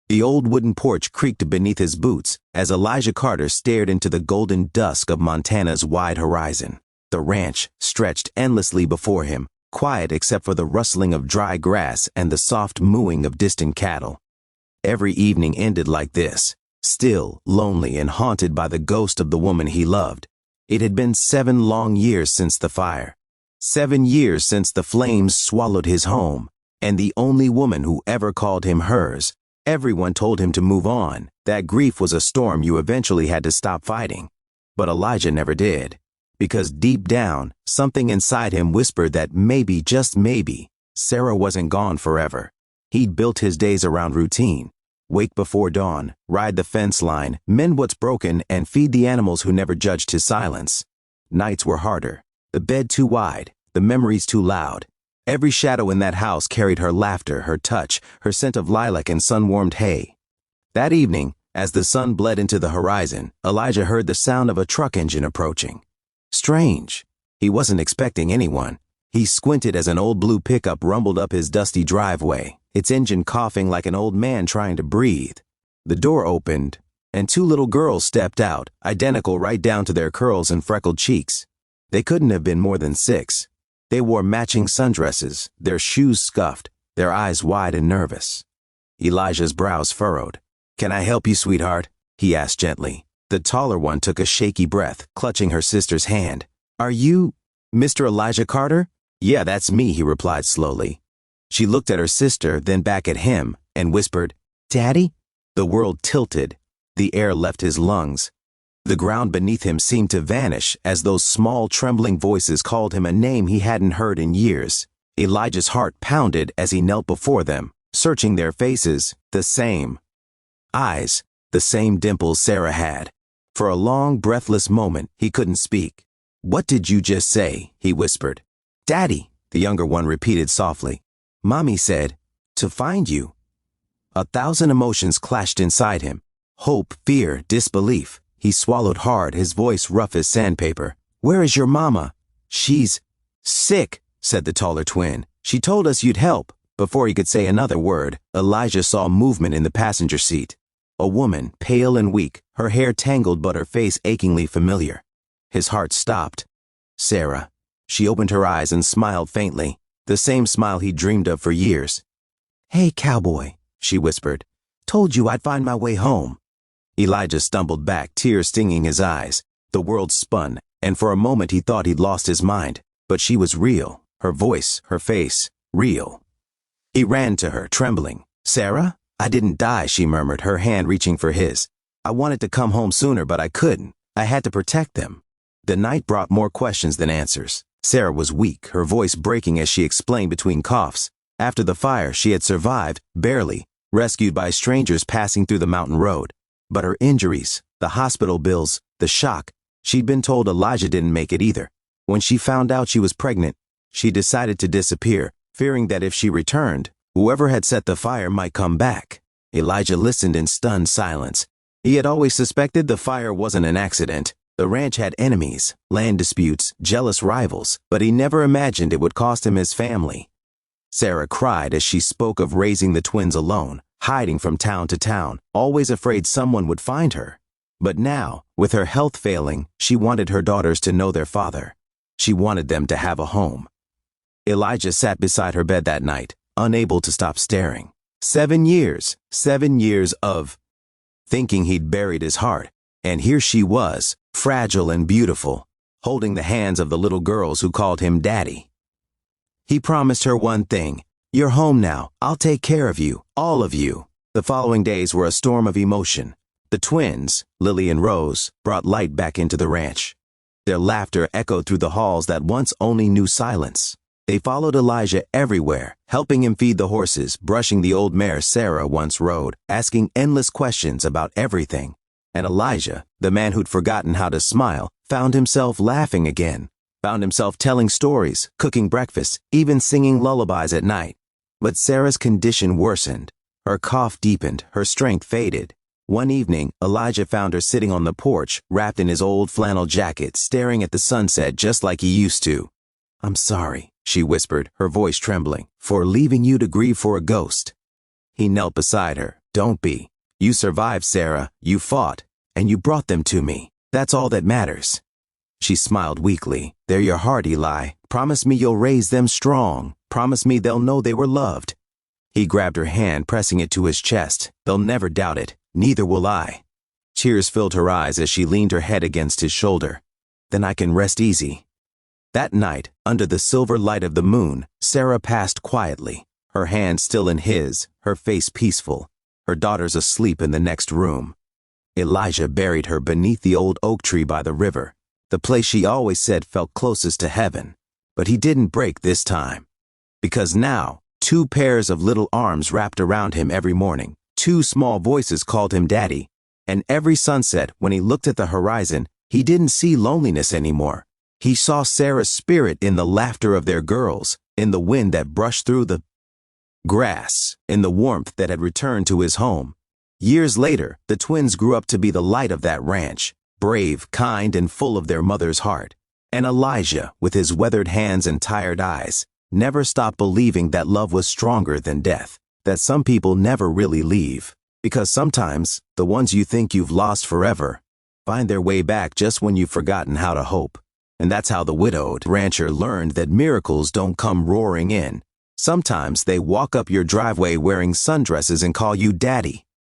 The old wooden porch creaked beneath his boots as Elijah Carter stared into the golden dusk of Montana's wide horizon. The ranch stretched endlessly before him, quiet except for the rustling of dry grass and the soft mooing of distant cattle. Every evening ended like this, still, lonely, and haunted by the ghost of the woman he loved. It had been 7 long years since the fire. 7 years since the flames swallowed his home, and the only woman who ever called him hers. Everyone told him to move on, that grief was a storm you eventually had to stop fighting. But Elijah never did, because deep down, something inside him whispered that maybe, just maybe, Sarah wasn't gone forever. He'd built his days around routine. Wake before dawn, ride the fence line, mend what's broken, and feed the animals who never judged his silence. Nights were harder, the bed too wide, the memories too loud. Every shadow in that house carried her laughter, her touch, her scent of lilac and sun-warmed hay. That evening, as the sun bled into the horizon, Elijah heard the sound of a truck engine approaching. Strange. He wasn't expecting anyone. He squinted as an old blue pickup rumbled up his dusty driveway, its engine coughing like an old man trying to breathe. The door opened, and 2 little girls stepped out, identical right down to their curls and freckled cheeks. They couldn't have been more than 6. They wore matching sundresses, their shoes scuffed, their eyes wide and nervous. Elijah's brows furrowed. "Can I help you, sweetheart?" he asked gently. The taller one took a shaky breath, clutching her sister's hand. "Are you Mr. Elijah Carter?" "Yeah, that's me," he replied slowly. She looked at her sister, then back at him, and whispered, "Daddy?" The world tilted. The air left his lungs. The ground beneath him seemed to vanish as those small, trembling voices called him a name he hadn't heard in years. Elijah's heart pounded as he knelt before them, searching their faces, the same. Eyes, the same dimples Sarah had. For a long, breathless moment, he couldn't speak. "What did you just say?" he whispered. "Daddy," the younger one repeated softly. "Mommy said, to find you." 1,000 emotions clashed inside him. Hope, fear, disbelief. He swallowed hard, his voice rough as sandpaper. "Where is your mama?" "She's sick," said the taller twin. "She told us you'd help." Before he could say another word, Elijah saw movement in the passenger seat. A woman, pale and weak, her hair tangled but her face achingly familiar. His heart stopped. Sarah. She opened her eyes and smiled faintly, the same smile he'd dreamed of for years. "Hey, cowboy," she whispered. "Told you I'd find my way home." Elijah stumbled back, tears stinging his eyes. The world spun, and for a moment he thought he'd lost his mind. But she was real, her voice, her face, real. He ran to her, trembling. "Sarah? I didn't die," she murmured, her hand reaching for his. "I wanted to come home sooner, but I couldn't. I had to protect them." The night brought more questions than answers. Sarah was weak, her voice breaking as she explained between coughs. After the fire, she had survived, barely, rescued by strangers passing through the mountain road. But her injuries, the hospital bills, the shock, she'd been told Elijah didn't make it either. When she found out she was pregnant, she decided to disappear, fearing that if she returned, whoever had set the fire might come back. Elijah listened in stunned silence. He had always suspected the fire wasn't an accident. The ranch had enemies, land disputes, jealous rivals, but he never imagined it would cost him his family. Sarah cried as she spoke of raising the twins alone, hiding from town to town, always afraid someone would find her. But now, with her health failing, she wanted her daughters to know their father. She wanted them to have a home. Elijah sat beside her bed that night, unable to stop staring. 7 years, 7 years of thinking he'd buried his heart, and here she was, fragile and beautiful, holding the hands of the little girls who called him Daddy. He promised her one thing: "You're home now. I'll take care of you, all of you." The following days were a storm of emotion. The twins, Lily and Rose, brought light back into the ranch. Their laughter echoed through the halls that once only knew silence. They followed Elijah everywhere, helping him feed the horses, brushing the old mare Sarah once rode, asking endless questions about everything. And Elijah, the man who'd forgotten how to smile, found himself laughing again, found himself telling stories, cooking breakfast, even singing lullabies at night. But Sarah's condition worsened. Her cough deepened, her strength faded. One evening, Elijah found her sitting on the porch, wrapped in his old flannel jacket, staring at the sunset just like he used to. "I'm sorry," she whispered, her voice trembling, "for leaving you to grieve for a ghost." He knelt beside her, Don't be. You survived, Sarah. You fought, and you brought them to me. That's all that matters. She smiled weakly. They're your heart, Eli. Promise me you'll raise them strong. Promise me they'll know they were loved. He grabbed her hand, pressing it to his chest. They'll never doubt it. Neither will I. Tears filled her eyes as she leaned her head against his shoulder. Then I can rest easy. That night, under the silver light of the moon, Sarah passed quietly, her hand still in his, her face peaceful, her daughters asleep in the next room. Elijah buried her beneath the old oak tree by the river, the place she always said felt closest to heaven. But he didn't break this time. Because now, 2 pairs of little arms wrapped around him every morning, 2 small voices called him Daddy, and every sunset, when he looked at the horizon, he didn't see loneliness anymore. He saw Sarah's spirit in the laughter of their girls, in the wind that brushed through the grass, in the warmth that had returned to his home. Years later, the twins grew up to be the light of that ranch, brave, kind, and full of their mother's heart. And Elijah, with his weathered hands and tired eyes, never stopped believing that love was stronger than death, that some people never really leave. Because sometimes, the ones you think you've lost forever find their way back just when you've forgotten how to hope. And that's how the widowed rancher learned that miracles don't come roaring in. Sometimes they walk up your driveway wearing sundresses and call you Daddy.